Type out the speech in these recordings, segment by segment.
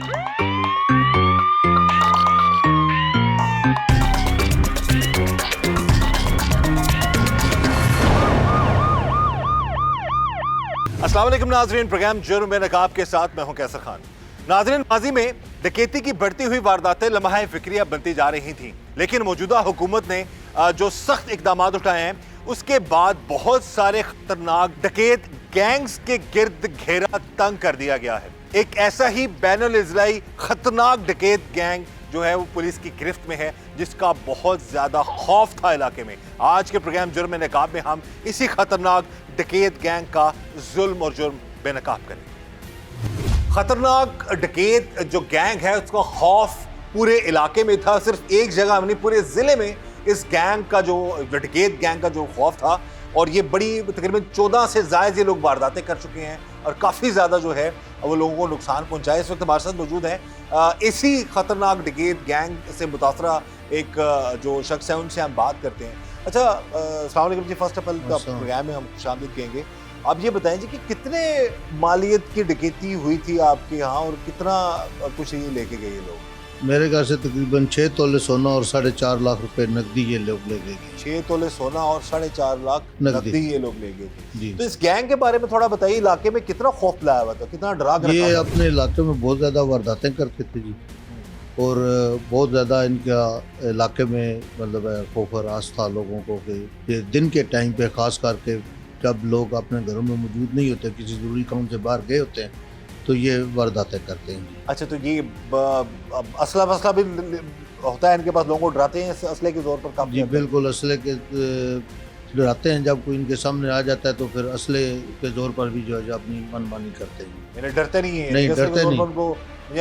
अस्सलाम वालेकुम नाज़रीन, प्रोग्राम जुर्म में नकाब के साथ मैं हूं कैसर खान। नाज़रीन, माजी में डकैती की बढ़ती हुई वारदातें लम्हा फिक्रिया बनती जा रही थीं, लेकिन मौजूदा हुकूमत ने जो सख्त इकदाम उठाए हैं उसके बाद बहुत सारे खतरनाक डकैत गैंग्स के गिर्द घेरा तंग कर दिया गया है। एक ऐसा ही बैनुल इज़्लाई खतरनाक डकैत गैंग जो है वो पुलिस की गिरफ्त में है, जिसका बहुत ज्यादा खौफ था इलाके में। आज के प्रोग्राम जुर्म में नकाब में हम इसी खतरनाक डकैत गैंग का जुल्म और जुर्म बेनकाब करें। खतरनाक डकैत जो गैंग है उसका खौफ पूरे इलाके में था, सिर्फ एक जगह नहीं पूरे जिले में इस गैंग का जो डकैत गैंग का जो खौफ था। और ये बड़ी तकरीबन 14 से ज़ायद ये लोग वारदातें कर चुके हैं और काफ़ी ज़्यादा जो है वो लोगों को नुकसान पहुंचाए। इस वक्त हमारे साथ मौजूद है इसी खतरनाक डकैत गैंग से मुतासरा एक जो शख्स है, उनसे हम बात करते हैं। अच्छा, अस्सलाम वालेकुम जी, फर्स्ट ऑफ ऑल प्रोग्राम में हम खुशामदीद कहेंगे। आप ये बताएं जी कि कितने मालियत की डकैती हुई थी आपके यहाँ और कितना कुछ ये लेके गए ये लोग? मेरे घर से तकरीबन 6 तोले सोना और 4.5 लाख रुपए नकदी ये लोग ले गए। 6 तोले सोना और 4.5 लाख नकदी ये लोग ले गए थे। तो इस गैंग के बारे में थोड़ा बताइए, इलाके में कितना खौफ लाया हुआ था, कितना डरा के ये अपने इलाके में बहुत ज़्यादा वारदातें करते थे जी, और बहुत ज़्यादा इनका इलाके में मतलब खौफ और राज था लोगों को कि ये दिन के टाइम पे ख़ास करके जब लोग अपने घरों में मौजूद नहीं होते, किसी ज़रूरी काम से बाहर गए होते हैं, तो ये वारदातें करते हैं। अच्छा, तो ये असला वसला भी होता है इनके पास, लोगों को डराते हैं असले के जोर पर काम? जी बिल्कुल, असले के डराते हैं। जब कोई इनके सामने आ जाता है तो फिर असले के जोर पर भी जो है अपनी मनमानी करते हैं। डरते नहीं है? नहीं डरते नहीं, उनको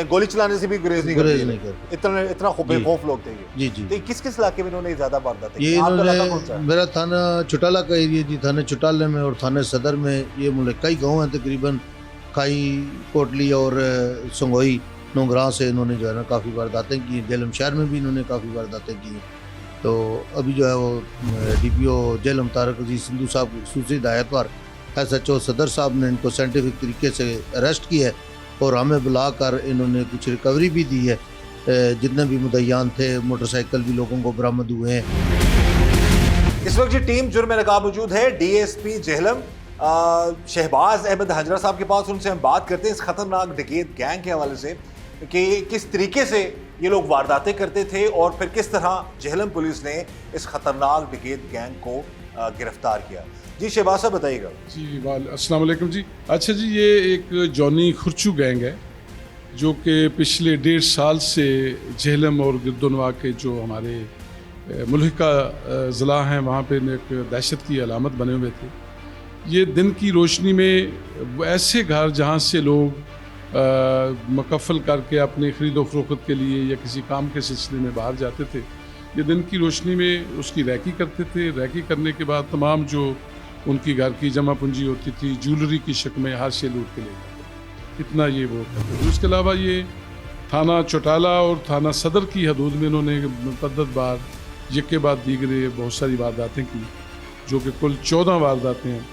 गोली चलाने से भी गुरेज नहीं करते। इतना खौफ लोग थे ये। जी। तो किस इलाके में इन्होंने ज्यादा वारदातें की? ये इन्होंने मेरा थाना चुटाला का एरिया जी, थाने चुटाले में और थाने सदर में ये मुल्क कई गाँव हैं, तकरीबन खाई, कोटली और संगोई, नोंगरा से इन्होंने जो है ना काफ़ी वारदातें की। जेलम शहर में भी इन्होंने काफ़ी वारदातें की। तो अभी जो है वो DPO जेलम तारक अजीज सिंधु साहब की खसूसी हिदायत पर SHO सदर साहब ने इनको साइंटिफिक तरीके से अरेस्ट किया है और हमें बुलाकर इन्होंने कुछ रिकवरी भी दी है। जितने भी मुद्दईयान थे, मोटरसाइकिल भी लोगों को बरामद हुए हैं। इस वक्त जी टीम जुर्म में नकाब मौजूद है DSP जेहलम शहबाज अहमद हजरा साहब के पास। उनसे हम बात करते हैं इस खतरनाक डकैत गैंग के हवाले से कि किस तरीके से ये लोग वारदातें करते थे और फिर किस तरह जेहलम पुलिस ने इस खतरनाक डकैत गैंग को गिरफ्तार किया। जी शहबाज साहब बताइएगा। जी अस्सलाम वालेकुम जी। अच्छा जी, ये एक जॉनी खुरचू गैंग है जो कि पिछले 1.5 साल से जेहलम और गिरदोनवा के जो हमारे मुल्क का ज़िला हैं वहाँ पे एक दहशत की अलामत बने हुए थे। ये दिन की रोशनी में ऐसे घर जहाँ से लोग मुकफ़ल करके अपने ख़रीदो फरोख्त के लिए या किसी काम के सिलसिले में बाहर जाते थे, ये दिन की रोशनी में उसकी रैकी करते थे। रैकी करने के बाद तमाम जो उनकी घर की जमा पूंजी होती थी, ज्वेलरी की शक्ल में हाथ से लूट के ले जाते, इतना ये वो करते थे। उसके अलावा ये थाना चौटाला और थाना सदर की हदूद में इन्होंने मुतअद्दिद बार यके बाद दीगरे बहुत सारी वारदातें की, जो कि कुल 14 वारदातें हैं।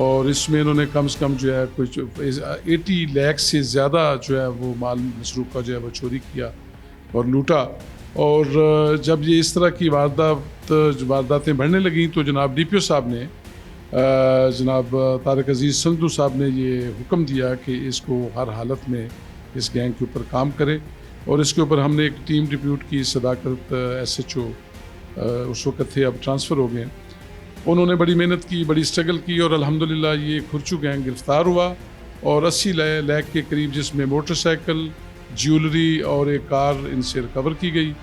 और इसमें इन्होंने कम से कम जो है कुछ 80 लाख से ज़्यादा जो है वो माल मसरूफ़ का जो है वो चोरी किया और लूटा। और जब ये इस तरह की वारदातें बढ़ने लगीं तो जनाब DPO साहब ने, जनाब तारक अजीज़ सिंधु साहब ने ये हुक्म दिया कि इसको हर हालत में इस गैंग के ऊपर काम करे। और इसके ऊपर हमने एक टीम डिप्यूट की, सदाकत SHO उस वक़्त थे, अब ट्रांसफ़र हो गए। उन्होंने बड़ी मेहनत की, बड़ी स्ट्रगल की और अल्हम्दुलिल्लाह ये खुरचू गैंग गिरफ़्तार हुआ और 80 लाख के करीब, जिसमें मोटरसाइकिल, ज्वेलरी और एक कार इनसे रिकवर की गई।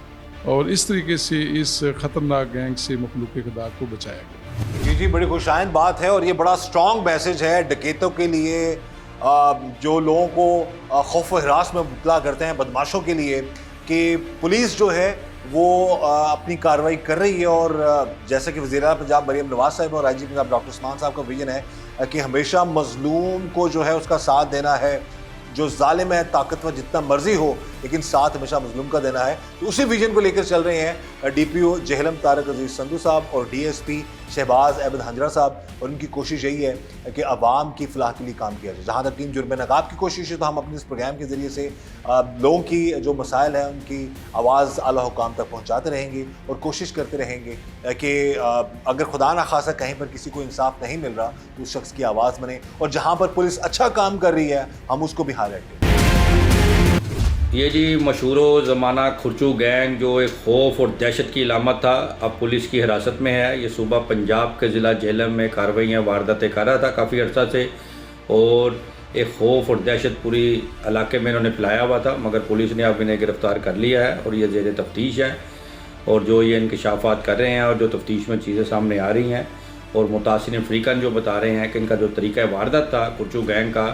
और इस तरीके से इस ख़तरनाक गैंग से मखलूक खुदा को बचाया गया। जी, बड़ी खुशाइंद बात है और ये बड़ा स्ट्रॉन्ग मैसेज है डकैतों के लिए, जो लोगों को खौफ व हिरास में मुब्तला करते हैं, बदमाशों के लिए, कि पुलिस जो है वो अपनी कार्रवाई कर रही है। और जैसे कि वज़ीर-ए-आला पंजाब मरीम नवाज साहब और IG पंजाब डॉक्टर उस्मान साहब का विजन है कि हमेशा मज़लूम को जो है उसका साथ देना है, जो जालिम है ताकतवर जितना मर्जी हो लेकिन साथ हमेशा मजलूम का देना है। तो उसी विजन को लेकर चल रहे हैं DPO जेहलम तारक अजीज संधू साहब और DSP शहबाज अहमद हंजरा साहब, और उनकी कोशिश यही है कि आवाम की फलाह के लिए काम किया जाए। जहाँ तक टीम जुर्म नकाब की कोशिश है, तो हम अपने इस प्रोग्राम के ज़रिए से लोगों की जो मसाइल हैं उनकी आवाज़ आला हुकाम तक पहुँचाते रहेंगे और कोशिश करते रहेंगे कि अगर खुदा न खासा कहीं पर किसी को इंसाफ नहीं मिल रहा तो उस शख्स की आवाज़ बने, और जहाँ पर पुलिस अच्छा काम कर रही है हम उसको भी हाईलाइट करें। ये जी मशहूर ज़माना खुरचू गैंग जो एक खौफ और दहशत की इलामत था, अब पुलिस की हिरासत में है। ये सूबा पंजाब के ज़िला झेलम में कार्रवाइयाँ वारदातें कर रहा था काफ़ी अर्सा से, और एक खौफ और दहशत पूरी इलाके में इन्होंने फैलाया हुआ था, मगर पुलिस ने अब इन्हें गिरफ़्तार कर लिया है और ये ज़ेर तफ्तीश है। और जो ये इंकशाफात कर रहे हैं और जो तफ्तीश में चीज़ें सामने आ रही हैं, और मुतासिर फ़रीकन जो बता रहे हैं कि इनका जो तरीक़ा वारदात था खुरचू गैंग का,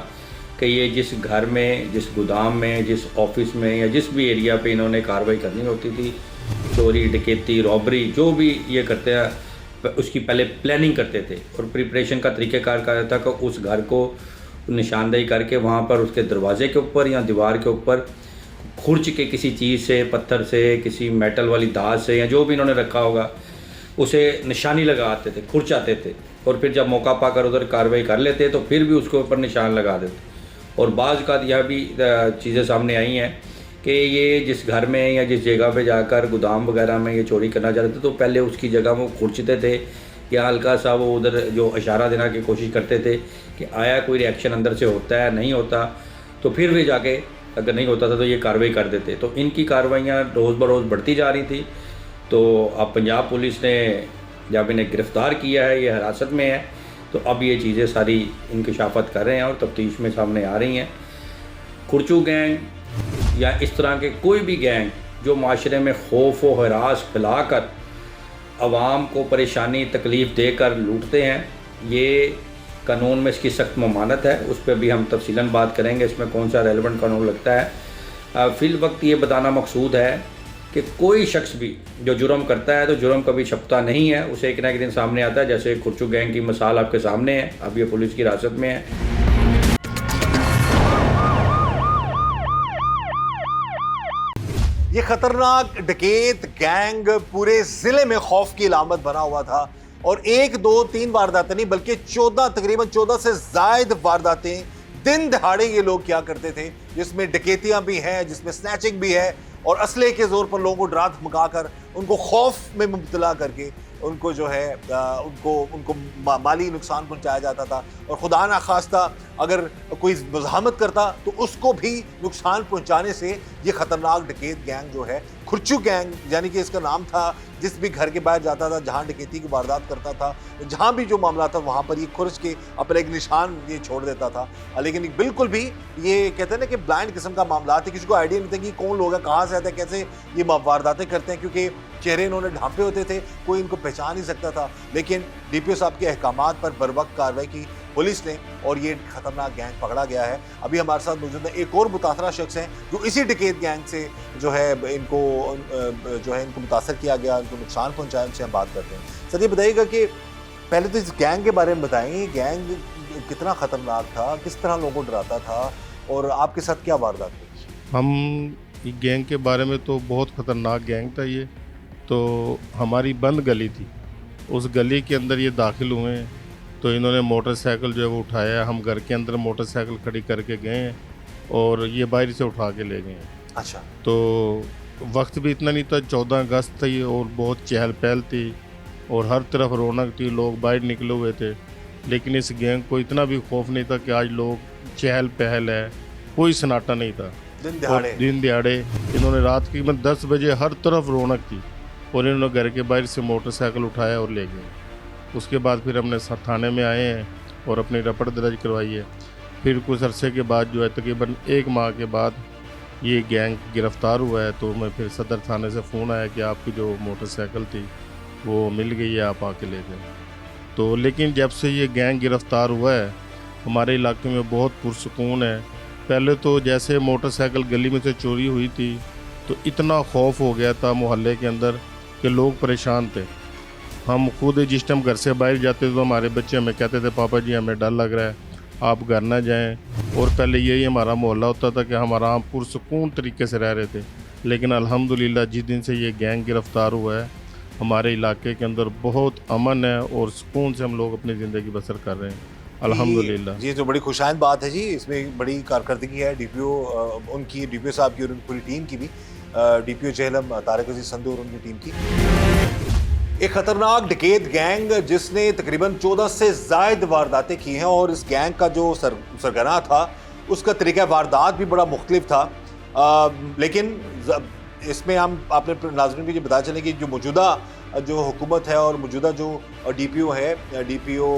कि ये जिस घर में, जिस गोदाम में, जिस ऑफिस में या जिस भी एरिया पे इन्होंने कार्रवाई करनी होती थी, चोरी, डकैती, रॉबरी, जो भी ये करते हैं उसकी पहले प्लानिंग करते थे और प्रिपरेशन का तरीक़ाकार कर था कि उस घर को निशानदेही करके वहाँ पर उसके दरवाजे के ऊपर या दीवार के ऊपर खुर्च के किसी चीज़ से, पत्थर से, किसी मेटल वाली दाज से या जो भी इन्होंने रखा होगा उसे निशानी लगाते थे, खुरचाते थे, और फिर जब मौका पाकर उधर कार्रवाई कर लेते तो फिर भी उसके ऊपर निशान लगा देते। और बाज़ का यह भी चीज़ें सामने आई हैं कि ये जिस घर में या जिस जगह पे जाकर गोदाम वगैरह में ये चोरी करना चाहते थे तो पहले उसकी जगह वो खुरचते थे या हल्का सा वो उधर जो इशारा देने की कोशिश करते थे कि आया कोई रिएक्शन अंदर से होता है, नहीं होता तो फिर भी जाके अगर नहीं होता था तो ये कार्रवाई कर देते। तो इनकी कार्रवाइयाँ रोज़ बरोज़ बढ़ती जा रही थी। तो अब पंजाब पुलिस ने जब इन्हें गिरफ़्तार किया है, ये हिरासत में है, तो अब ये चीज़ें सारी इंकशाफत कर रहे हैं और तफ्तीश में सामने आ रही हैं। खुरचू गैंग या इस तरह के कोई भी गैंग जो माशरे में खौफ व हरास फैलाकर आवाम को परेशानी तकलीफ़ देकर लूटते हैं, ये कानून में इसकी सख्त ममानत है। उस पर भी हम तफसीलन बात करेंगे, इसमें कौन सा रेलेवेंट कानून लगता है। फ़िल वक्त ये बताना मकसूद है कि कोई शख्स भी जो जुर्म करता है तो जुर्म कभी छपता नहीं है, उसे एक ना एक दिन सामने आता है। जैसे खुरचू गैंग की मिसाल आपके सामने है, अब ये पुलिस की हिरासत में है। ये खतरनाक डकैत गैंग पूरे ज़िले में खौफ की अलामत बना हुआ था, और 1, 2, 3 वारदातें नहीं बल्कि 14, तकरीबन 14 से ज़ायद वारदातें दिन दहाड़े ये लोग क्या करते थे, जिसमें डकैतियाँ भी हैं, जिसमें स्नैचिंग भी है, और असले के ज़ोर पर लोगों को डरा धमका कर उनको खौफ में मुब्तला करके उनको जो है उनको माली नुकसान पहुंचाया जाता था, और खुदा ना खास्ता अगर कोई मज़ाहमत करता तो उसको भी नुकसान पहुंचाने से ये ख़तरनाक डकैत गैंग जो है खुरचू गैंग, यानी कि इसका नाम था, जिस भी घर के बाहर जाता था, जहाँ डकैती की वारदात करता था, जहाँ भी जो मामला था वहाँ पर ये खुरच के अपना एक निशान ये छोड़ देता था। लेकिन बिल्कुल भी ये कहते हैं ना कि ब्लाइंड किस्म का मामला था, किसी को आइडिया नहीं था कि कौन लोग है, कहाँ से आते हैं, कैसे ये वारदातें करते हैं, क्योंकि चेहरे इन्होंने ढांपे होते थे, कोई इनको पहचान नहीं सकता था। लेकिन DPO साहब के अहकामात पर बर वक्त कार्रवाई की पुलिस ने और ये खतरनाक गैंग पकड़ा गया है। अभी हमारे साथ मौजूद है एक और मुतासरा शख्स हैं जो इसी डकैत गैंग से जो है इनको मुतासर किया गया, इनको नुकसान पहुंचाया, उनसे हम बात करते हैं। सर ये बताइएगा कि पहले तो इस गैंग के बारे में बताएं, गैंग कितना ख़तरनाक था, किस तरह लोगों को डराता था, और आपके साथ क्या वारदात हुई? हम गैंग के बारे में तो बहुत ख़तरनाक गैंग था ये। तो हमारी बंद गली थी, उस गली के अंदर ये दाखिल हुए हैं, तो इन्होंने मोटरसाइकिल जो है वो उठाया, हम घर के अंदर मोटरसाइकिल खड़ी करके गए हैं और ये बाहर से उठा के ले गए हैं। अच्छा। तो वक्त भी इतना नहीं था, 14 अगस्त थी और बहुत चहल पहल थी और हर तरफ रौनक थी, लोग बाहर निकले हुए थे। लेकिन इस गैंग को इतना भी खौफ नहीं था कि आज लोग चहल पहल है, कोई सन्नाटा नहीं था। दिन दिहाड़े इन्होंने रात की 10 बजे हर तरफ रौनक थी और इन्होंने घर के बाहर से मोटरसाइकिल उठाया और ले गए। उसके बाद फिर हमने थाने में आए हैं और अपनी रपट दर्ज करवाई है। फिर कुछ अरसे के बाद जो है तकरीबन 1 माह के बाद ये गैंग गिरफ़्तार हुआ है। तो मैं फिर सदर थाने से फ़ोन आया कि आपकी जो मोटरसाइकिल थी वो मिल गई है, आप आके ले गए। तो लेकिन जब से ये गैंग गिरफ़्तार हुआ है हमारे इलाके में बहुत पुरसुकून है। पहले तो जैसे मोटरसाइकिल गली में से चोरी हुई थी तो इतना खौफ हो गया था मोहल्ले के अंदर कि लोग परेशान थे। हम खुद जिस टाइम घर से बाहर जाते थे तो हमारे बच्चे हमें कहते थे पापा जी हमें डर लग रहा है, आप घर ना जाएं। और पहले यही हमारा मोहल्ला होता था कि हम आराम पुरसकून तरीके से रह रहे थे, लेकिन अल्हम्दुलिल्लाह जिस दिन से ये गैंग गिरफ़्तार हुआ है हमारे इलाके के अंदर बहुत अमन है और सुकून से हम लोग अपनी ज़िंदगी बसर कर रहे हैं अल्हम्दुलिल्लाह। जी, तो बड़ी खुशाइंद बात है जी। इसमें बड़ी कारकर्दगी है डीपीओ उनकी, डीपीओ साहब की और उनकी पूरी टीम की भी, डीपीओ जेहलम तारिक अजीज संधू और उनकी टीम की। एक खतरनाक डकैत गैंग जिसने तकरीबन 14 से ज़ायद वारदातें की हैं, और इस गैंग का जो सरगना था उसका तरीका वारदात भी बड़ा मुख्तलिफ था। लेकिन इसमें हम आपने नाज़रीन को ये बताया चले कि जो मौजूदा जो हुकूमत है और मौजूदा जो डीपीओ है, डीपीओ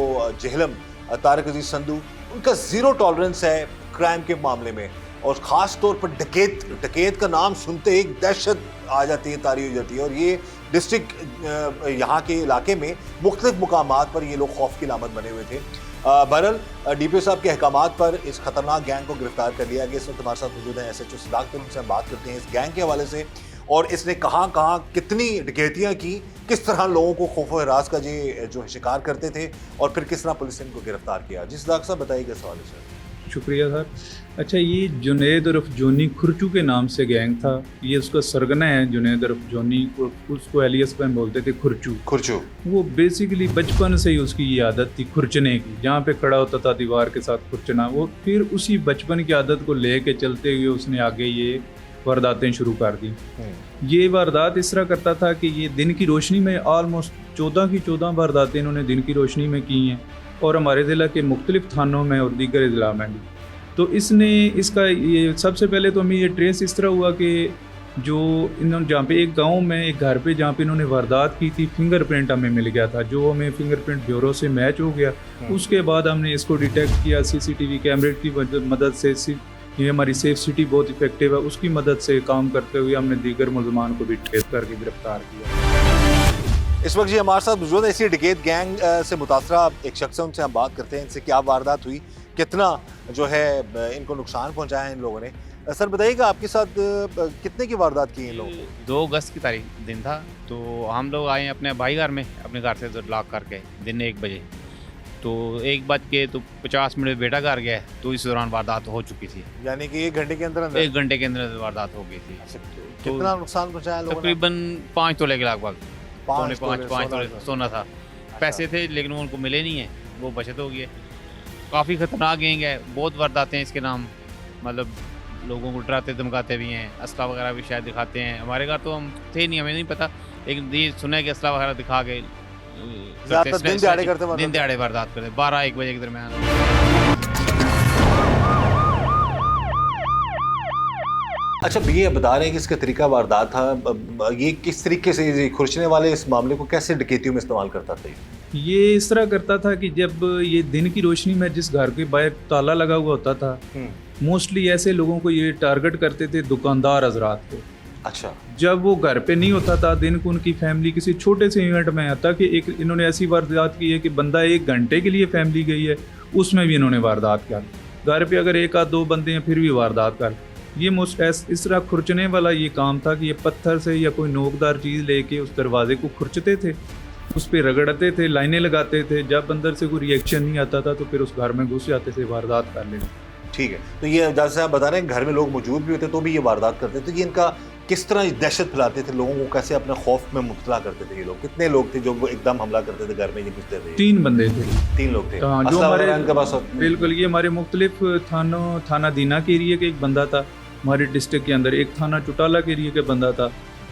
जेहलम तारिक अजीज संधू, उनका ज़ीरो टॉलरेंस है क्राइम के मामले में, और ख़ास तौर पर डकैत का नाम सुनते ही एक दहशत आ जाती है, तारी हो जाती है। और ये डिस्ट्रिक्ट यहाँ के इलाके में मुख्तलिफ मुकामात पर ये लोग खौफ की अलामत बने हुए थे। बहरहाल डीपीओ साहब के अहकामात पर इस खतरनाक गैंग को गिरफ्तार कर लिया गया। इस वक्त हमारे साथ मौजूद हैं SHO सदाकत, उनसे हम बात करते हैं इस गैंग के हवाले से, और इसने कहाँ कहाँ कितनी डकैतियाँ की, किस तरह लोगों को खौफ व हिरास का जो शिकार करते थे, और फिर किस तरह पुलिस ने इनको गिरफ्तार किया। जिस सदाकत साहब बताइएगा इस हवाले से। शुक्रिया सर। अच्छा, ये जुनैद उर्फ जोनी खुरचू के नाम से गैंग था। ये उसका सरगना है जुनैद उर्फ जोनी, उसको एलियस में बोलते थे खुरचू। वो बेसिकली बचपन से ही उसकी ये आदत थी खुरचने की, जहाँ पे खड़ा होता था दीवार के साथ खुरचना। वो फिर उसी बचपन की आदत को ले के चलते हुए उसने आगे ये वारदातें शुरू कर दी। ये वारदात इस तरह करता था कि ये दिन की रोशनी में ऑलमोस्ट 14 की 14 वारदातें इन्होंने दिन की रोशनी में की हैं, और हमारे ज़िला के मुख्तलिफ थानों में और दीगर ज़िला में भी। तो इसने इसका ये सबसे पहले तो हमें ये ट्रेस इस तरह हुआ कि जो इन्होंने जहाँ पे एक गांव में एक घर पे जहाँ पे इन्होंने वारदात की थी, फिंगरप्रिंट हमें मिल गया था, जो हमें फिंगरप्रिंट ब्यूरो से मैच हो गया। उसके बाद हमने इसको डिटेक्ट किया CCTV कैमरे की मदद से। ये हमारी सेफ सिटी बहुत इफेक्टिव है, उसकी मदद से काम करते हुए हमने दीगर मुलजमान को भी ट्रेस करके गिरफ्तार किया। इस वक्त जी हमारे साथ मौजूद है इसी डकैत गैंग से मुतासरा एक शख्स है, उनसे हम बात करते हैं इनसे क्या वारदात हुई, कितना जो है इनको नुकसान पहुंचाया है इन लोगों ने। सर बताइएगा आपके साथ कितने की वारदात की इन लोगों ने? 2 अगस्त की तारीख दिन था, तो हम लोग आए अपने भाई घर में, अपने घर से लॉक करके दिन 1 बजे। तो 1:50 बेटा घर गया, तो इस दौरान वारदात हो चुकी थी। यानी कि 1 घंटे के अंदर 1 घंटे के अंदर वारदात हो गई थी। कितना नुकसान पहुंचाया लोगों ने? तकरीबन 5 तोले के लगभग, 5 5 तोले सोना था। पैसे थे लेकिन उनको मिले नहीं है, वो बचत हो गई है। काफ़ी ख़तरनाक गैंग है, बहुत वारदातें हैं इसके नाम, मतलब लोगों को डराते धमकाते भी हैं, असला वगैरह भी शायद दिखाते हैं। हमारे घर तो हम थे नहीं, हमें नहीं पता, लेकिन ये सुना है कि असला वगैरह दिखा के दिन दिहाड़े वारदात करते 12-1 बजे के दरमियान। अच्छा, ये बता रहे हैं कि इसका तरीका वारदात था, ये किस तरीके से खुरचने वाले इस मामले को कैसे डकैतियों में इस्तेमाल करता था? ये इस तरह करता था कि जब ये दिन की रोशनी में जिस घर के बाहर ताला लगा हुआ होता था, मोस्टली ऐसे लोगों को ये टारगेट करते थे, दुकानदार हजरात को। अच्छा, जब वो घर पे नहीं होता था दिन को, उनकी फैमिली किसी छोटे से इवेंट में आता कि एक इन्होंने ऐसी वारदात की है कि बंदा 1 घंटे के लिए फैमिली गई है, उसमें भी इन्होंने वारदात किया। घर पे अगर 1 आध 2 बंदे हैं फिर भी वारदात कर। ये इस तरह खुरचने वाला ये काम था कि ये पत्थर से या कोई नोकदार चीज़ लेके उस दरवाजे को खुरचते थे, उस पर रगड़ते थे, लाइनें लगाते थे। जब अंदर से कोई रिएक्शन नहीं आता था तो फिर उस घर में घुस जाते थे, वारदात कर लेते। ठीक है, तो ये जैसे आप बता रहे हैं घर में लोग मौजूद भी होते तो भी ये वारदात करते, तो ये इनका किस तरह दहशत फैलाते थे, लोगों को कैसे अपने खौफ में मुब्तला करते थे ये लोग? कितने लोग थे जो एकदम हमला करते थे घर में, ये घुसते थे? 3 बंदे थे। 3 लोग थे। हाँ, जो हमारे इनके पास बिल्कुल, ये हमारे मुख्तलिफ थाना दीना के एरिया के एक बंदा था, हमारे डिस्ट्रिक्ट के अंदर एक थाना चुटाला के एरिया का बंदा था,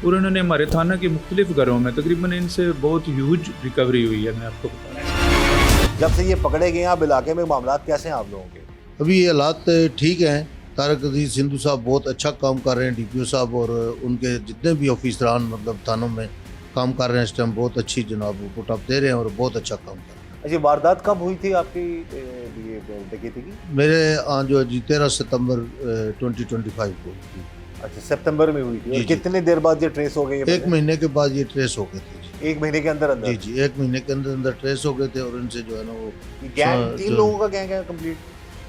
और उन्होंने हमारे थाना के मुख्तलिफ घरों में तकरीबन इनसे बहुत ह्यूज रिकवरी हुई है। मैं आपको बता रहा हूँ, जब से ये पकड़े गए आप इलाके में मामला कैसे हैं आप लोगों के? अभी ये हालात ठीक हैं। तारिक अजीज संधू साहब बहुत अच्छा काम कर रहे हैं, डीपीओ साहब और उनके जितने भी ऑफिसरान मतलब थानों में काम कर रहे हैं इस टाइम बहुत अच्छी जनाब रिपोर्ट आप दे रहे हैं और बहुत अच्छा काम कर रहे हैं। अच्छा, वारदात कब हुई थी आपकी ये डकैती की? मेरे जो जी 13 सितंबर 2025 को हुई। अच्छा, सितंबर में हुई थी। जी, कितने देर बाद ये ट्रेस हो गई? 1 महीने के बाद ये ट्रेस हो गए थे। 1 महीने के अंदर अंदर? जी जी, 1 महीने के अंदर अंदर ट्रेस हो गए थे, और इनसे जो है ना वो गैंग 3 लोगों का गैंग है कंप्लीट?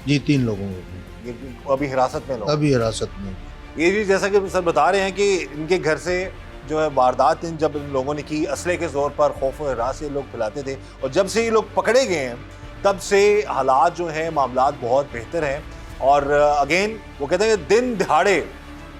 जी 3 लोगों को ये अभी हिरासत में लोग? अभी हिरासत में। ये भी जैसा कि सर बता रहे हैं कि इनके घर से जो है वारदात जब इन लोगों ने की, असले के जोर पर खौफ और हिरास ये लोग फैलाते थे, और जब से ये लोग पकड़े गए हैं तब से हालात जो हैं, मामलात बहुत बेहतर हैं। और अगेन वो कहते हैं कि दिन दिहाड़े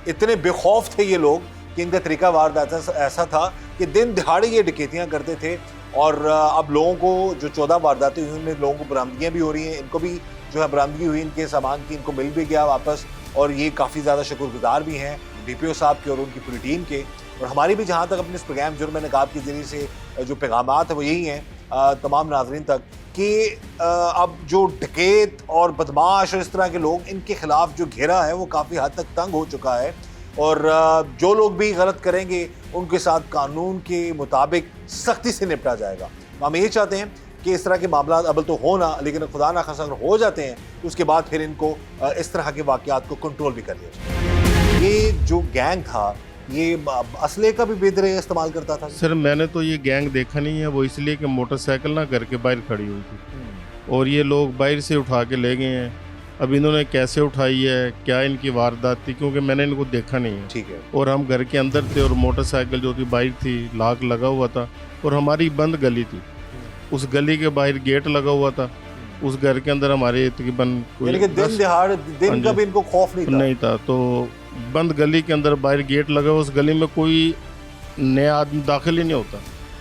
इतने बेखौफ थे ये लोग कि इनका तरीका वारदात ऐसा था कि दिन दिहाड़े ये डकैतियाँ करते थे। और अब लोगों को जो 14 वारदातें हुई उनमें लोगों को बरामदगियाँ भी हो रही हैं, इनको भी जो है बरामदगी हुई इनके सामान की, इनको मिल भी गया वापस, और ये काफ़ी ज़्यादा शुक्रगुजार भी हैं DPO साहब के और उनकी पूरी टीम के। और हमारी भी जहाँ तक अपने इस प्रोग्राम जुर्म में नकाब के ज़रिए से जो पैगामात है वो यही हैं तमाम नाज़रीन तक कि अब जो डकैत और बदमाश और इस तरह के लोग, इनके ख़िलाफ़ जो घेरा है वो काफ़ी हद तक तंग हो चुका है। और जो लोग भी गलत करेंगे उनके साथ कानून के मुताबिक सख्ती से निपटा जाएगा। हम ये चाहते हैं कि इस तरह के मामला अबल तो हो ना, लेकिन खुदा ना खासा अगर हो जाते हैं तो उसके बाद फिर इनको इस तरह के वाक़यात को कंट्रोल भी कर लिया जाए। ये जो गैंग था ये असले का भी बेदरे इस्तेमाल करता था? सर मैंने तो ये गैंग देखा नहीं है, वो इसलिए कि मोटरसाइकिल ना घर के बाहर खड़ी हुई थी और ये लोग बाहर से उठा के ले गए हैं। अब इन्होंने कैसे उठाई है, क्या इनकी वारदात थी, क्योंकि मैंने इनको देखा नहीं है। ठीक है। और हम घर के अंदर थे और मोटरसाइकिल जो थी बाइक थी, लॉक लगा हुआ था और हमारी बंद गली थी, उस गली के बाहर गेट लगा हुआ था। उस घर के अंदर हमारे तकरीबन दिन दिहाड़ दिन का भी इनको खौफ नहीं था। तो बंद गली के अंदर बाहर गेट लगा हुआ, उस गली में कोई नया आदमी दाखिल ही नहीं होता,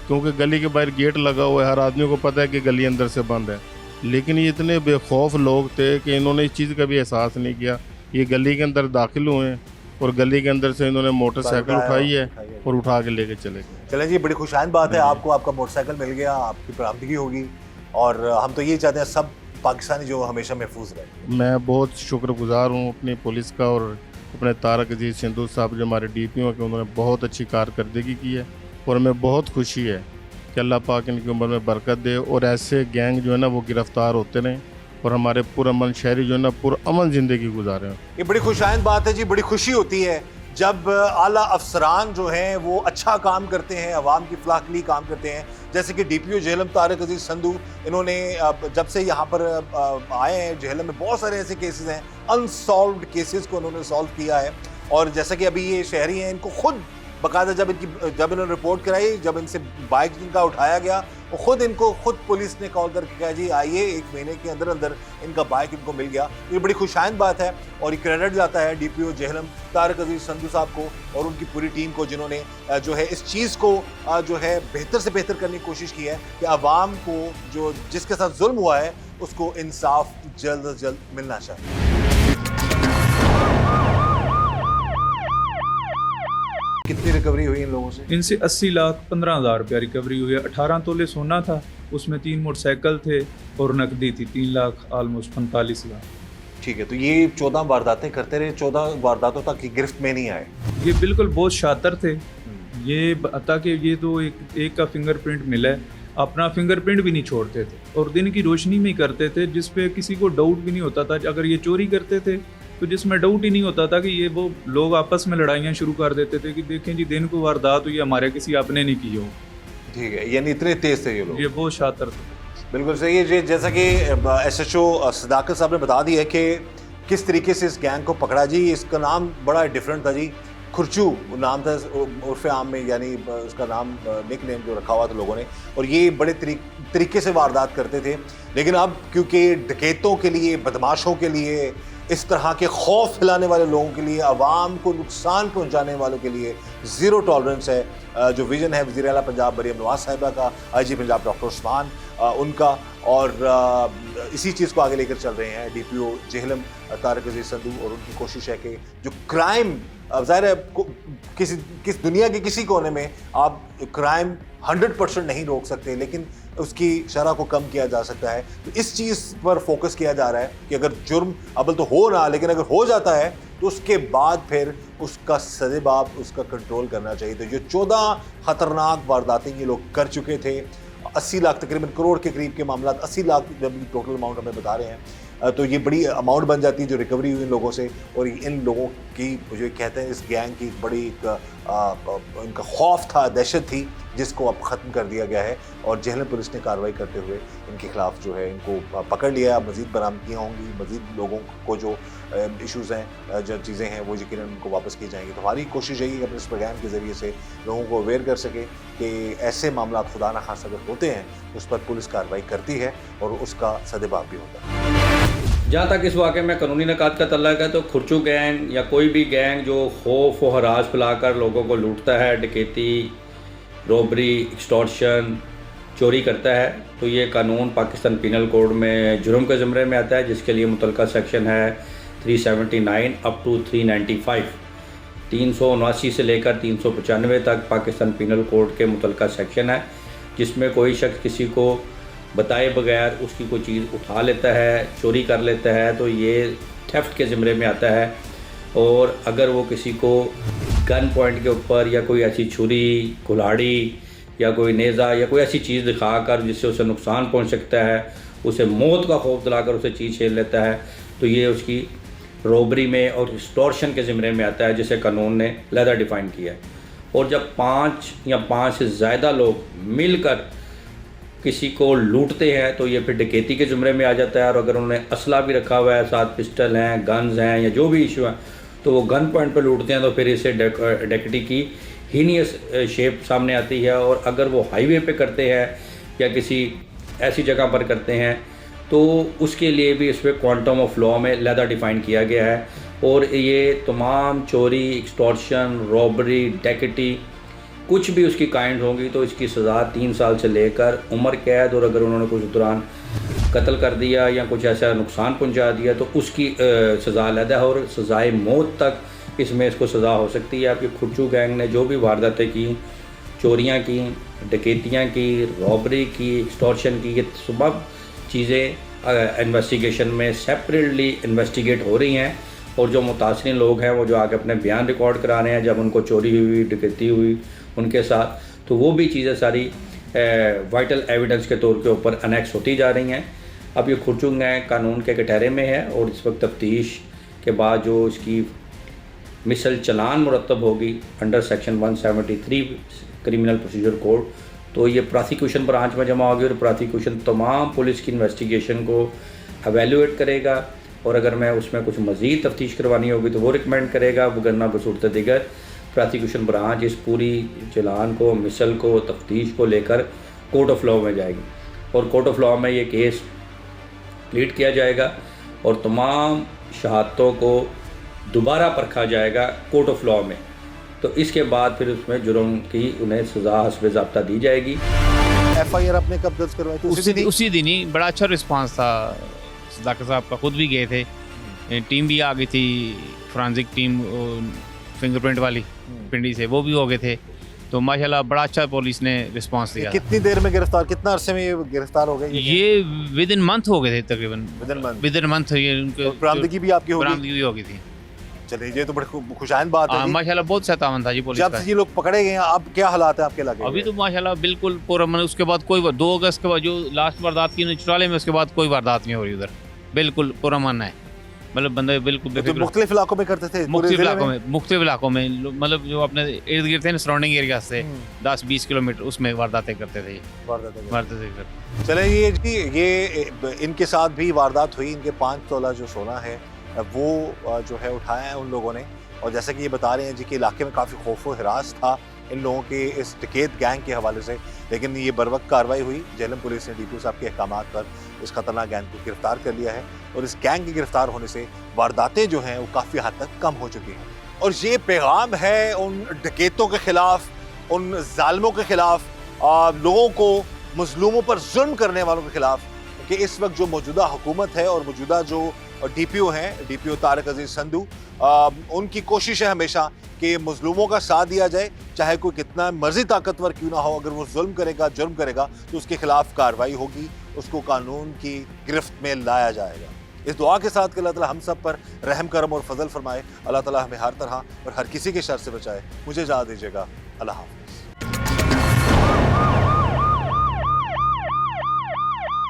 क्योंकि गली के बाहर गेट लगा हुआ है, हर आदमी को पता है कि गली अंदर से बंद है। लेकिन ये इतने बेखौफ लोग थे कि इन्होंने इस चीज़ का भी एहसास नहीं किया। ये गली के अंदर दाखिल हुए हैं और गली के अंदर से इन्होंने मोटरसाइकिल उठाई है और उठा के लेके चले गए। चलें जी, बड़ी खुशहाल बात है, आपको आपका मोटरसाइकिल मिल गया, आपकी बरामदगी होगी, और हम तो ये चाहते हैं सब पाकिस्तानी जो हमेशा महफूज रहे। मैं बहुत शुक्रगुजार हूँ अपनी पुलिस का और अपने तारक अजीज सिंधु साहब जो हमारे DPO के, उन्होंने बहुत अच्छी कारकर्दगी की है और हमें बहुत खुशी है कि अल्लाह पाक इनकी उम्र में बरकत दे और ऐसे गैंग जो है ना वो गिरफ्तार होते रहें और हमारे पुरअमन शहरी जो है ना पुरअमन ज़िंदगी गुजारें। ये बड़ी खुशहाल बात है जी, बड़ी खुशी होती है जब आला अफसरान जो हैं वो अच्छा काम करते हैं, अवाम की फलाह के लिए काम करते हैं। जैसे कि DPO जेहलम तारिक अजीज संधू, इन्होंने जब से यहाँ पर आए हैं जेहलम में बहुत सारे ऐसे केसेस हैं, अनसॉल्व्ड केसेस को उन्होंने सॉल्व किया है। और जैसा कि अभी ये शहरी हैं, इनको खुद बाकायदा जब इन्होंने रिपोर्ट कराई, जब इनसे बाइक जिनका उठाया गया, वो खुद पुलिस ने कॉल करके कहा जी आइए, 1 महीने के अंदर अंदर इनका बाइक इनको मिल गया। ये बड़ी खुशहाल बात है और ये क्रेडिट जाता है DPO जेहलम तारिक अजीज संधू साहब को और उनकी पूरी टीम को, जिन्होंने जो है इस चीज़ को जो है बेहतर से बेहतर करने की कोशिश की है कि आवाम को जो जिसके साथ जुल्म हुआ है उसको इंसाफ जल्द से जल्द मिलना चाहिए। कितनी रिकवरी हुई इन लोगों से? इनसे 80,15,000 रुपया रिकवरी हुई है। 18 तोले सोना था, उसमें 3 मोटरसाइकिल थे और नकदी थी 3 लाख ऑलमोस्ट 45 लाख। ठीक है, तो ये 14 वारदातें करते रहे, 14 वारदातों तक की गिरफ्त में नहीं आए। ये बिल्कुल बहुत शातिर थे। ये बता कि ये तो एक का फिंगरप्रिंट मिला है, अपना फिंगरप्रिंट भी नहीं छोड़ते थे और दिन की रोशनी में ही करते थे, जिस पे किसी को डाउट भी नहीं होता था। अगर ये चोरी करते थे तो जिसमें डाउट ही नहीं होता था कि ये वो लोग आपस में लड़ाइयाँ शुरू कर देते थे कि देखें जी दिन को वारदात हुई, हमारे किसी आपने नहीं की हो। ठीक है, यानी इतने तेज थे ये लोग। ये बहुत शातिर थे। बिल्कुल सही है जी। जैसा कि SHO सदाकत साहब ने बता दिया कि किस तरीके से इस गैंग को पकड़ा जी। इसका नाम बड़ा डिफरेंट था जी, खुरचू नाम था उर्फ आम में, यानी उसका नाम निक नेम जो रखा हुआ था लोगों ने। और ये बड़े तरीके से वारदात करते थे। लेकिन अब क्योंकि डकैतों के लिए, बदमाशों के लिए, इस तरह के खौफ फैलाने वाले लोगों के लिए, आवाम को नुकसान पहुंचाने वालों के लिए ज़ीरो टॉलरेंस है। जो विज़न है वज़ीर आला पंजाब मरियम नवाज़ साहिबा का, IG पंजाब डॉक्टर उस्मान उनका, और इसी चीज़ को आगे लेकर चल रहे हैं DPO जेहलम तारिक अजीज संधू। और उनकी कोशिश है कि जो क्राइम, ज़ाहिर है किस दुनिया के किसी कोने में आप क्राइम 100% नहीं रोक सकते, लेकिन उसकी शरह को कम किया जा सकता है। तो इस चीज़ पर फोकस किया जा रहा है कि अगर जुर्म अबल तो हो ना, लेकिन अगर हो जाता है तो उसके बाद फिर उसका सज़ेबाब, उसका कंट्रोल करना चाहिए। तो ये 14 ख़तरनाक वारदातें ये लोग कर चुके थे। 80 लाख, तकरीबन करोड़ के करीब के मामला, 80 लाख जब टोटल अमाउंट हमें बता रहे हैं। तो ये बड़ी अमाउंट बन जाती है जो रिकवरी हुई इन लोगों से। और इन लोगों की जो कहते हैं इस गैंग की बड़ी इनका खौफ था, दहशत थी, जिसको अब ख़त्म कर दिया गया है। और जेहलम पुलिस ने कार्रवाई करते हुए इनके खिलाफ जो है इनको पकड़ लिया। मज़ीद बरामदगियाँ होंगी, मज़ीद लोगों को जो इश्यूज़ हैं, जो चीज़ें हैं, वो यकीनन उनको वापस की जाएंगी। तो हमारी कोशिश यही है कि अपने इस प्रोग्राम के ज़रिए से लोगों को अवेयर कर सके कि ऐसे मामला खुदा न खासा अगर होते हैं तो उस पर पुलिस कार्रवाई करती है और उसका सदेबाब भी होता है। जहाँ तक इस वाक़े में कानूनी निकात का तल्लक है तो खुरचू गैंग या कोई भी गैंग जो खौफ व हरास फैलाकर लोगों को लूटता है, डकैती, रॉबरी, एक्सटॉर्शन, चोरी करता है, तो ये कानून पाकिस्तान पीनल कोड में जुर्म के ज़मरे में आता है, जिसके लिए मुतलका सेक्शन है 379 अप टू 395। 379 से लेकर 395 तक पाकिस्तान पीनल कोड के मुतलका सेक्शन है, जिसमें कोई शख्स किसी को बताए बगैर उसकी कोई चीज़ उठा लेता है, चोरी कर लेता है, तो ये थेफ्ट के ज़मरे में आता है। और अगर वो किसी को गन पॉइंट के ऊपर या कोई ऐसी छुरी, कुल्हाड़ी या कोई नेज़ा या कोई ऐसी चीज़ दिखाकर जिससे उसे नुकसान पहुंच सकता है, उसे मौत का खौफ दिलाकर उसे चीज़ छीन लेता है, तो ये उसकी रॉबरी में और एक्सटॉर्शन के ज़मरे में आता है, जिसे कानून ने अलहदा डिफ़ाइन किया है। और जब 5 या 5 से ज़्यादा लोग मिलकर किसी को लूटते हैं तो ये फिर डकैती के ज़मरे में आ जाता है। और अगर उन्होंने असला भी रखा हुआ है, साथ पिस्टल हैं, गन्स हैं या जो भी इशू हैं, तो वो गन पॉइंट पर लूटते हैं, तो फिर इससे डकैती की हीनियस शेप सामने आती है। और अगर वो हाईवे पे करते हैं या किसी ऐसी जगह पर करते हैं तो उसके लिए भी इस पर क्वांटम ऑफ लॉ में अलहदा डिफ़ाइन किया गया है। और ये तमाम चोरी, एक्सटॉर्शन, रॉबरी, डकैती कुछ भी उसकी काइंड होंगी तो इसकी सज़ा 3 साल से लेकर उम्र कैद, और अगर उन्होंने कुछ दौरान कत्ल कर दिया या कुछ ऐसा नुकसान पहुंचा दिया तो उसकी सज़ा अलहदा है, और सज़ाए मौत तक इसमें इसको सज़ा हो सकती है। आपकी खुरचू गैंग ने जो भी वारदातें की, चोरियां की, डकैतियां की, रॉबरी की, एक्सटॉर्शन की, ये सब चीज़ें इन्वेस्टिगेशन में सेपरेटली इन्वेस्टिगेट हो रही हैं। और जो मुतासरीन लोग हैं वो जो आगे अपने बयान रिकॉर्ड करा रहे हैं जब उनको चोरी हुई, डकैती हुई उनके साथ, तो वो भी चीज़ें सारी वाइटल एविडेंस के तौर के ऊपर अनेक्स होती जा रही हैं। अब ये खुरचू गैंग कानून के कटहरे में है और इस वक्त तफ्तीश के बाद जो इसकी मिसल चलान मुरतब होगी under section 173 criminal procedure code, तो ये प्रोसिक्यूशन ब्रांच में जमा होगी और प्रोसिक्यूशन तमाम पुलिस की इन्वेस्टिगेशन को एवेलुएट करेगा। और अगर मैं उसमें कुछ मज़ीद तफ्तीश करवानी होगी तो वो रिकमेंड करेगा, वगरना बसूरत दिगर प्रोसिक्यूशन ब्रांच इस पूरी चलान को, मिसल को, तफ्तीश को लेकर कोर्ट ऑफ लॉ में जाएगी और कोर्ट ऑफ लॉ में ये केस प्लीड किया जाएगा और तमाम शहादतों को दोबारा परखा जाएगा कोर्ट ऑफ लॉ में। तो इसके बाद फिर उसमें जुर्म की उन्हें सज़ा हस्ब ज़ाब्ता दी जाएगी। FIR अपने कब दर्ज करवाई थी? उसी दिन ही बड़ा अच्छा रिस्पांस था। सदाकत साहब का खुद भी गए थे, टीम भी आ गई थी, फॉरेंसिक टीम फिंगरप्रिंट वाली पिंडी से, वो भी हो गए थे। तो माशाल्लाह बड़ा अच्छा पुलिस ने रिस्पांस दिया। कितनी देर में गिरफ्तार, कितना अरसे में ये गिरफ्तार हो गए? ये विद इन मंथ हो गए थे तकरीबन, विद इन मंथ ये उनके बरामदगी भी आपकी बरामदगी भी हो गई थी। चलिए ये तो बड़ी खुशाइन बात है। माशाल्लाह बहुत सतावन था जी पुलिस जब का। से ये लोग पकड़े गए हैं अब क्या हालात है आपके इलाके? अभी तो माशाल्लाह बिल्कुल पूरा उसके बाद कोई 2 अगस्त के बाद जो लास्ट वारदात की चुराले में, उसके बाद कोई वारदात नहीं हो रही उधर, बिल्कुल पूरा मन है। मतलब बंदे बिल्कुल तो मुख्तलिफ इलाकों में करते थे? मुख्तलिफ इलाकों में मतलब जो अपने इर्द गिर्द थे ना सराउंडिंग एरिया से 10-20 किलोमीटर उसमें वारदातें करते थे। चले ये इनके साथ भी वारदात हुई। इनके 5 तोला जो सोना है वो जो है उठाया है उन लोगों ने। और जैसा कि ये बता रहे हैं जी कि इलाके में काफ़ी खौफ व हिरास था इन लोगों के इस डकैत गैंग के हवाले से, लेकिन ये बरवक्त कार्रवाई हुई। जेहलम पुलिस ने DPO साहब के अहकामात पर इस खतरनाक गैंग को गिरफ्तार कर लिया है और इस गैंग के गिरफ्तार होने से वारदातें जो हैं वो काफ़ी हद तक कम हो चुकी हैं। और ये पैगाम है उन डकैतों के ख़िलाफ़, उन जालिमों के ख़िलाफ़, लोगों को, मजलूमों पर जुल्म करने वालों के ख़िलाफ़ कि इस वक्त जो मौजूदा हुकूमत है और मौजूदा जो DPO हैं, DPO तारिक अजीज़ संधू, उनकी कोशिश है हमेशा कि मजलूमों का साथ दिया जाए, चाहे कोई कितना मर्जी ताकतवर क्यों ना हो। अगर वो जुल्म करेगा, जुर्म करेगा तो उसके खिलाफ कार्रवाई होगी, उसको कानून की गिरफ्त में लाया जाएगा। इस दुआ के साथ कि अल्लाह ताला हम सब पर रहम करम और फजल फरमाए, अल्लाह ताला हमें हर तरह और हर किसी के शर से बचाए। मुझे इजाज़त दीजिएगा। अल्लाह हाफ़िज़।